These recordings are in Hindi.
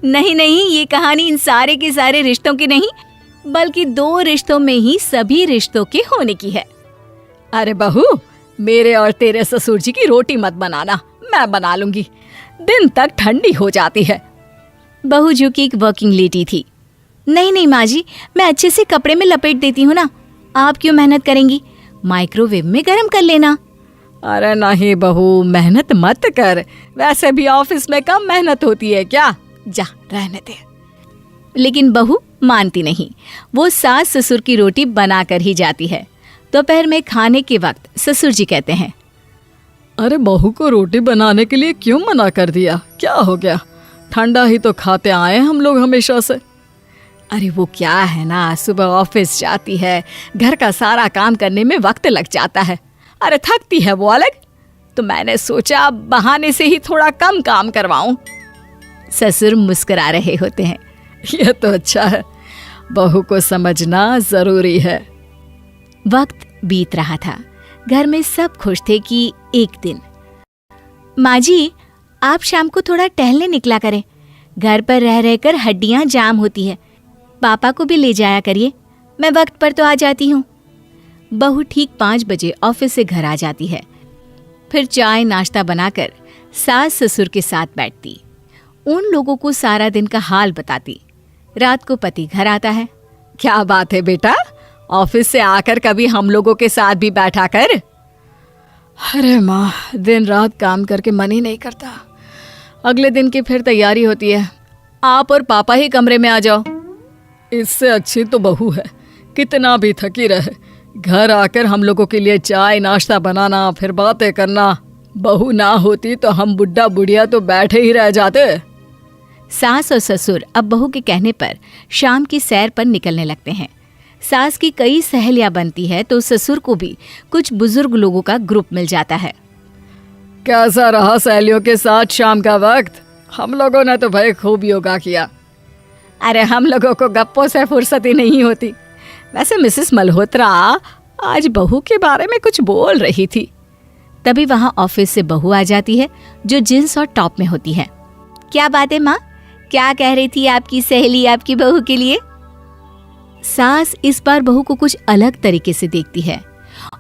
नहीं नहीं, ये कहानी इन सारे के सारे रिश्तों की नहीं, बल्कि 2 रिश्तों में ही सभी रिश्तों के होने की है। अरे बहू, मेरे और तेरे ससुर जी की रोटी मत बनाना, मैं बना लूंगी, दिन तक ठंडी हो जाती है। बहू जो कि एक वर्किंग लेडी थी। नहीं नहीं माँ जी, मैं अच्छे से कपड़े में लपेट देती हूँ ना, आप क्यों मेहनत करेंगी, माइक्रोवेव में गर्म कर लेना। अरे नहीं बहू, मेहनत मत कर, वैसे भी ऑफिस में कम मेहनत होती है क्या, जा रहने दे। लेकिन बहू मानती नहीं, वो सास ससुर की रोटी बना कर ही जाती है। दोपहर में खाने के वक्त ससुर जी कहते हैं, अरे बहू को रोटी बनाने के लिए क्यों मना कर दिया, क्या हो गया, ठंडा ही तो खाते आए हम लोग हमेशा से। अरे वो क्या है ना, सुबह ऑफिस जाती है, घर का सारा काम करने में वक्त लग जाता है, अरे थकती है वो अलग, तो मैंने सोचा बहाने से ही थोड़ा कम काम करवाऊं। ससुर मुस्कुरा रहे होते हैं। ये तो अच्छा है, बहू को समझना जरूरी है। वक्त बीत रहा था, घर में सब खुश थे कि एक दिन, माँ जी आप शाम को थोड़ा टहलने निकला करें, घर पर रह रहकर हड्डियां जाम होती है, पापा को भी ले जाया करिए, मैं वक्त पर तो आ जाती हूँ। बहू ठीक 5 बजे ऑफिस से घर आ जाती है, फिर चाय नाश्ता बनाकर सास ससुर के साथ बैठती, उन लोगों को सारा दिन का हाल बताती। रात को पति घर आता है। क्या बात है बेटा, ऑफिस से आकर कभी हम लोगों के साथ भी बैठा कर। अरे माँ, दिन रात काम करके मन ही नहीं करता, अगले दिन की फिर तैयारी होती है, आप और पापा ही कमरे में आ जाओ। इससे अच्छी तो बहू है, कितना भी थकी रहे, घर आकर हम लोगों के लिए चाय नाश्ता बनाना, फिर बातें करना। बहू ना होती तो हम बुढ़ा बुढ़िया तो बैठे ही रह जाते। सास और ससुर अब बहू के कहने पर शाम की सैर पर निकलने लगते हैं। सास की कई सहेलियां बनती है तो ससुर को भी कुछ बुजुर्ग लोगों का ग्रुप मिल जाता है। कैसा रहा सहेलियों के साथ शाम का वक्त? हम लोगों ने तो भाई खूब योगा किया। अरे हम लोगों को गप्पों से फुर्सत ही नहीं होती। वैसे मिसेस मल्होत्रा आज बहू के बारे में कुछ बोल रही थी। तभी वहां ऑफिस से बहू आ जाती है जो जींस और टॉप में होती है। क्या बात है माँ, क्या कह रही थी आपकी सहेली आपकी बहू के लिए? सास इस बार बहू को कुछ अलग तरीके से देखती है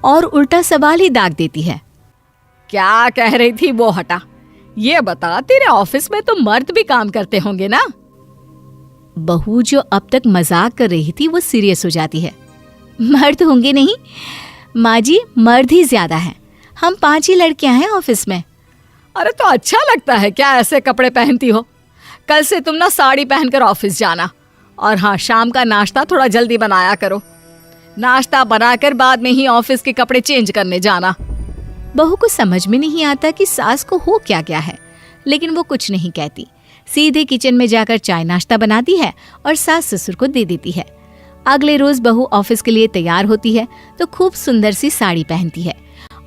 और उल्टा सवाल ही दाग देती है। क्या कह रही थी वो हटा, ये बता, तेरे ऑफिस में तो मर्द भी काम करते होंगे ना? बहू जो अब तक मजाक कर रही थी वो सीरियस हो जाती है। मर्द होंगे नहीं माँ जी, मर्द ही ज्यादा हैं, हम 5 ही लड़कियां हैं ऑफिस में। अरे तो अच्छा लगता है क्या ऐसे कपड़े पहनती हो? कल से तुम ना साड़ी पहनकर ऑफिस जाना, और हाँ, शाम का नाश्ता थोड़ा जल्दी बनाया करो, नाश्ता बनाकर बाद में ही ऑफिस के कपड़े चेंज करने जाना। बहू को समझ में नहीं आता कि सास को हो क्या गया है, लेकिन वो कुछ नहीं कहती, सीधे किचन में जाकर चाय नाश्ता बनाती है और सास ससुर को दे देती है। अगले रोज बहू ऑफिस के लिए तैयार होती है तो खूब सुंदर सी साड़ी पहनती है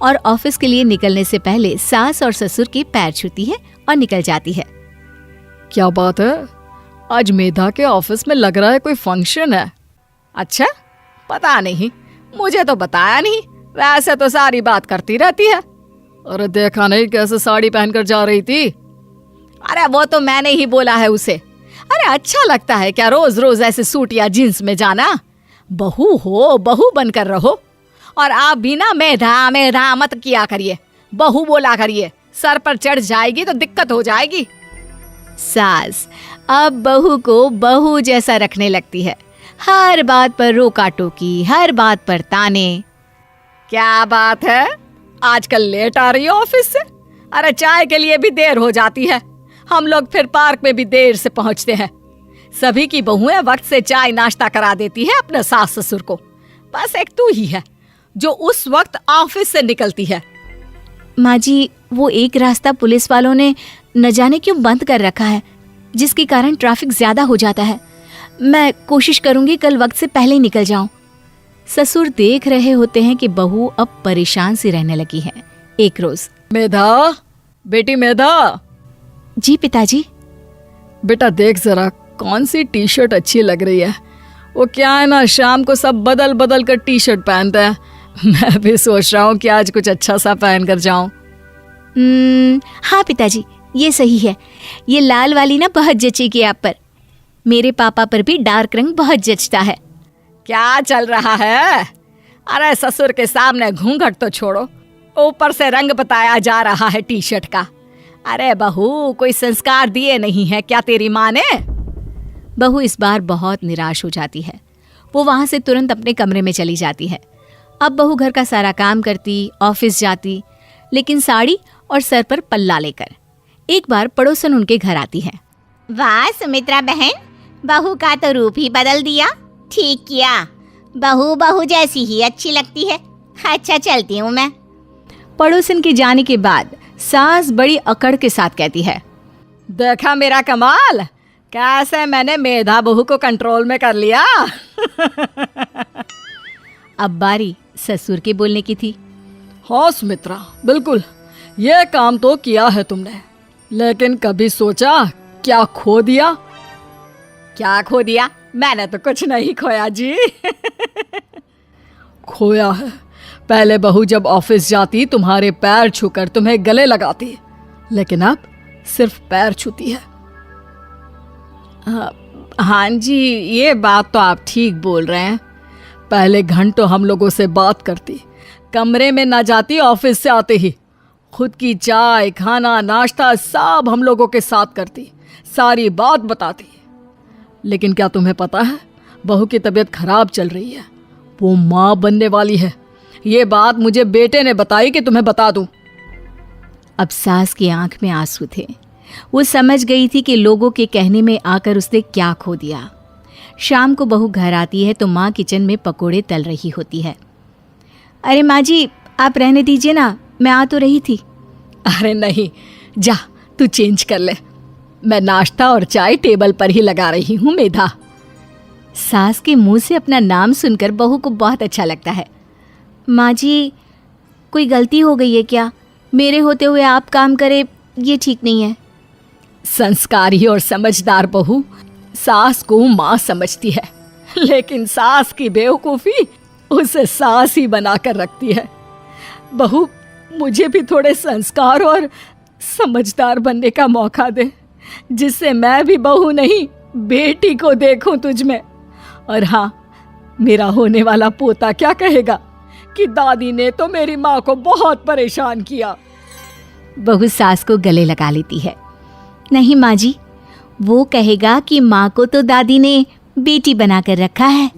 और ऑफिस के लिए निकलने से पहले सास और ससुर के पैर छूती है और निकल जाती है। क्या बात है, आज मेधा के ऑफिस में लग रहा है कोई फंक्शन है। अच्छा, पता नहीं, मुझे तो बताया नहीं, वैसे तो सारी बात करती रहती है। अरे देखा नहीं कैसे साड़ी पहनकर जा रही थी? अरे वो तो मैंने ही बोला है उसे। अरे अच्छा लगता है क्या रोज रोज ऐसे सूट या जींस में जाना? बहू हो, बहू बनकर रहो, और आप भी ना मेधा मेधा मत किया करिए, बहू बोला करिए, सर पर चढ़ जाएगी तो दिक्कत हो जाएगी। सास अब बहू को बहू जैसा रखने लगती है, हर बात पर रोका टोकी, हर बात पर ताने। क्या बात है, आजकल लेट आ रही हो ऑफिस से? अरे चाय के लिए भी देर हो जाती है, हम लोग फिर पार्क में भी देर से पहुंचते हैं। सभी की बहुएं वक्त से चाय नाश्ता करा देती है अपने सास ससुर को, बस एक तू ही है जो उस वक्त ऑफिस से निकलती है। माँ जी, वो एक रास्ता पुलिस वालों ने न जाने क्यों बंद कर रखा है, जिसके कारण ट्रैफिक ज्यादा हो जाता है। मैं कोशिश करूंगी कल वक्त से पहले ही निकल जाऊं। ससुर देख रहे होते हैं कि बहू अब परेशान सी रहने लगी है। एक रोज, मेधा, बेटी मेधा। जी पिताजी। बेटा देख जरा कौन सी टी शर्ट अच्छी लग रही है। वो क्या है ना, शाम को सब बदल बदल कर टी शर्ट पहनते हैं, मैं भी सोच रहा हूँ कि आज कुछ अच्छा सा पहन कर जाऊं। हाँ पिताजी, ये सही है। ये लाल वाली ना बहुत जचेगी आप पर। मेरे पापा पर भी डार्क रंग बहुत जचता है। क्या चल रहा है? अरे ससुर के सामने घूंघट तो छोड़ो, ऊपर से रंग बताया जा रहा है टी शर्ट का। अरे बहू, कोई संस्कार दिए नहीं है क्या तेरी माँ ने? बहू इस बार बहुत निराश हो जाती है। वो वहां से तुरंत अपने कमरे में चली जाती है। अब बहू घर का सारा काम करती, ऑफिस जाती, लेकिन साड़ी और सर पर पल्ला लेकर। एक बार पड़ोसन उनके घर आती है। वाह सुमित्रा बहन, बहू का तो रूप ही बदल दिया। ठीक किया, बहू बहू जैसी ही अच्छी लगती है। अच्छा चलती हूँ मैं। पड़ोसन के जाने के बाद सास बड़ी अकड़ के साथ कहती है, देखा मेरा कमाल, कैसे मैंने मेधा बहू को कंट्रोल में कर लिया। अब बारी ससुर के बोलने की थी। हाँ सुमित्रा, बिल्कुल, ये काम तो किया है तुमने, लेकिन कभी सोचा क्या खो दिया? क्या खो दिया? मैंने तो कुछ नहीं खोया जी। खोया है, पहले बहू जब ऑफिस जाती तुम्हारे पैर छूकर तुम्हें गले लगाती, लेकिन अब सिर्फ पैर छूती है। हाँ जी, ये बात तो आप ठीक बोल रहे हैं। पहले घंटों हम लोगों से बात करती, कमरे में ना जाती, ऑफिस से आते ही खुद की चाय, खाना, नाश्ता सब हम लोगों के साथ करती, सारी बात बताती। लेकिन क्या तुम्हें पता है, बहू की तबीयत खराब चल रही है, वो माँ बनने वाली है। ये बात मुझे बेटे ने बताई कि तुम्हें बता दूं। अब सास की आंख में आंसू थे। वो समझ गई थी कि लोगों के कहने में आकर उसने क्या खो दिया। शाम को बहू घर आती है तो माँ किचन में पकोड़े तल रही होती है। अरे माँ जी, आप रहने दीजिए ना, मैं आ तो रही थी। अरे नहीं, जा तू चेंज कर ले, मैं नाश्ता और चाय टेबल पर ही लगा रही हूँ मेधा। सास के मुंह से अपना नाम सुनकर बहू को बहुत अच्छा लगता है। माँ जी, कोई गलती हो गई है क्या? मेरे होते हुए आप काम करें, ये ठीक नहीं है। संस्कारी और समझदार बहू सास को माँ समझती है, लेकिन सास की बेवकूफ़ी उसे सास ही बनाकर रखती है। बहू, मुझे भी थोड़े संस्कार और समझदार बनने का मौका दे, जिससे मैं भी बहू नहीं बेटी को देखूं तुझ में। और हाँ, मेरा होने वाला पोता क्या कहेगा कि दादी ने तो मेरी माँ को बहुत परेशान किया। बहू सास को गले लगा लेती है। नहीं माँ जी, वो कहेगा कि माँ को तो दादी ने बेटी बनाकर रखा है।